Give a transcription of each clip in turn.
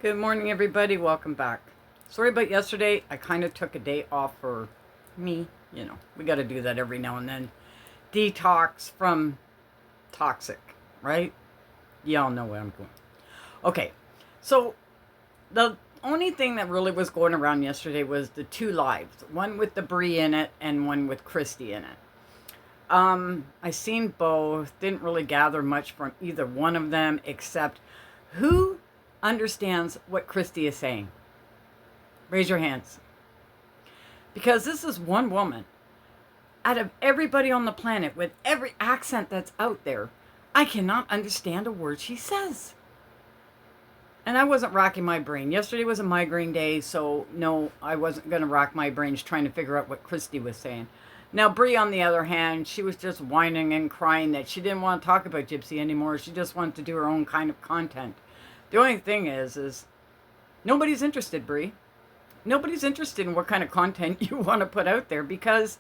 Good morning, everybody. Welcome back. Sorry about yesterday. I kind of took a day off for me. You know, we got to do that every now and then. Detox from toxic, right? Y'all know what I'm doing. Okay, so the only thing that really was going around yesterday was the two lives. One with the Brie in it and one with Christy in it. I seen both. Didn't really gather much from either one of them except who understands what Christy is saying. Raise your hands. Because this is one woman out of everybody on the planet with every accent that's out there. I cannot understand a word she says. And I wasn't racking my brain. Yesterday was a migraine day, so no, I wasn't going to rack my brains trying to figure out what Christy was saying. Now, Brie, on the other hand, she was just whining and crying that she didn't want to talk about Gypsy anymore. She just wanted to do her own kind of content. The only thing is nobody's interested, Brie. Nobody's interested in what kind of content you want to put out there because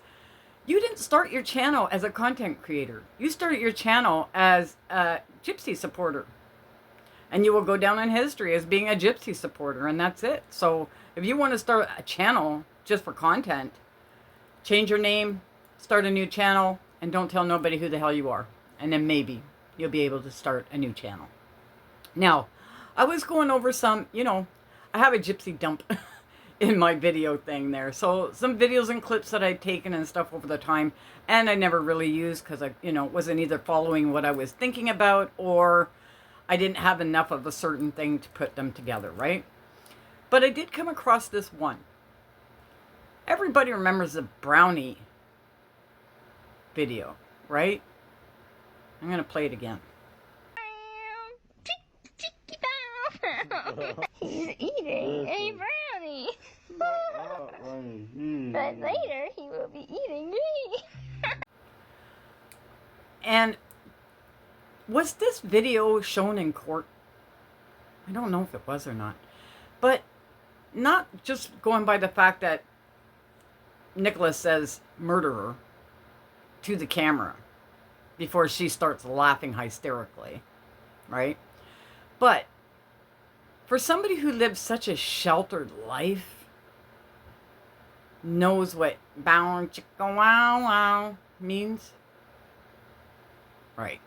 you didn't start your channel as a content creator. You started your channel as a Gypsy supporter. And you will go down in history as being a Gypsy supporter, and that's it. So if you want to start a channel just for content, change your name, start a new channel, and don't tell nobody who the hell you are. And then maybe you'll be able to start a new channel. Now, I was going over some, I have a Gypsy dump in my video thing there. So some videos and clips that I'd taken and stuff over the time, and I never really used because I, wasn't either following what I was thinking about or I didn't have enough of a certain thing to put them together, right? But I did come across this one. Everybody remembers the brownie video, right? I'm going to play it again. He's eating a brownie. But later he will be eating me. And was this video shown in court? I don't know if it was or not. But not just going by the fact that Nicholas says murderer to the camera before she starts laughing hysterically, right? But for somebody who lives such a sheltered life, knows what bow chicka wow wow means, right?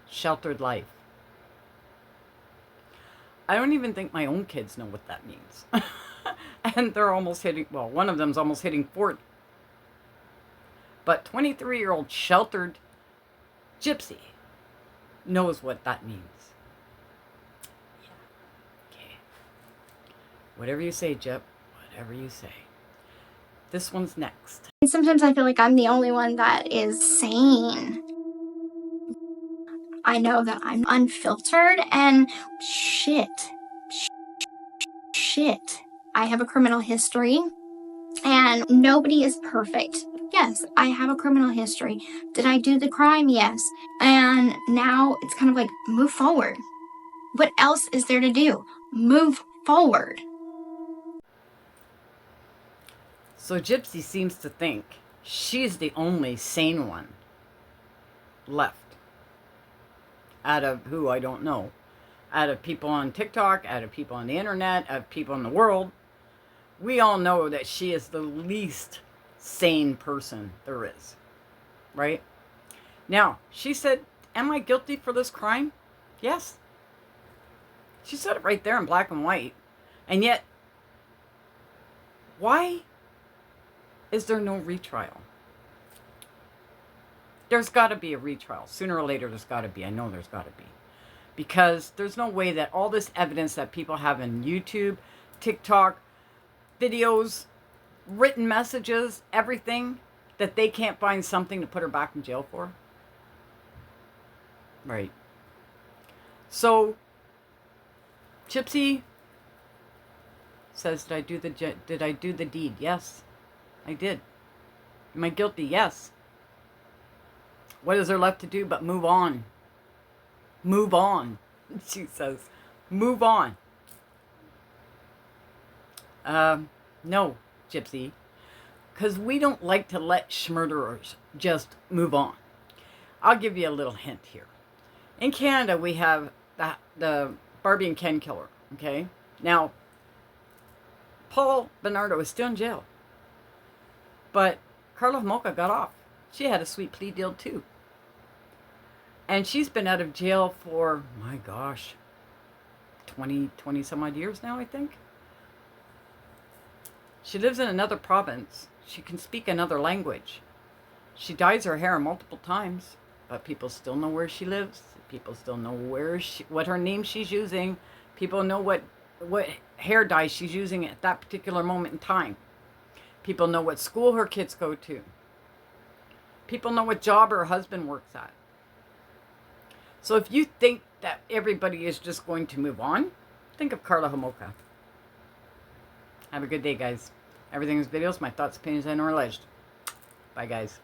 Sheltered life. I don't even think my own kids know what that means. And they're almost hitting, well, one of them's almost hitting 40. But 23-year-old sheltered Gypsy knows what that means. Yeah. Okay. Whatever you say, Gyp. Whatever you say. This one's next. Sometimes I feel like I'm the only one that is sane. I know that I'm unfiltered and shit. I have a criminal history and nobody is perfect. Yes, I have a criminal history. Did I do the crime? Yes. And now it's kind of like, move forward. What else is there to do? Move forward. So Gypsy seems to think she's the only sane one left. Out of who, I don't know. Out of people on TikTok, out of people on the internet, out of people in the world. We all know that she is the least sane person there is. Right? Now, she said, am I guilty for this crime? Yes. She said it right there in black and white. And yet, why is there no retrial? There's got to be a retrial. Sooner or later, there's got to be. I know there's got to be. Because there's no way that all this evidence that people have in YouTube, TikTok, videos, written messages, everything, that they can't find something to put her back in jail for. Right. So, Gypsy says, did I do the deed? Yes, I did. Am I guilty? Yes. What is there left to do but move on? Move on, she says. Move on. No, Gypsy. Because we don't like to let schmurderers just move on. I'll give you a little hint here. In Canada, we have the Barbie and Ken killer. Okay, now Paul Bernardo is still in jail, but Carla Homolka got off. She had a sweet plea deal too, and she's been out of jail for, my gosh, 20 some odd years now, I think. She lives in another province. She can speak another language. She dyes her hair multiple times, but people still know where she lives. People still know what her name she's using. People know what hair dye she's using at that particular moment in time. People know what school her kids go to. People know what job her husband works at. So if you think that everybody is just going to move on, think of Carla Homolka. Have a good day, guys. Everything is videos, my thoughts, opinions, and or alleged. Bye, guys.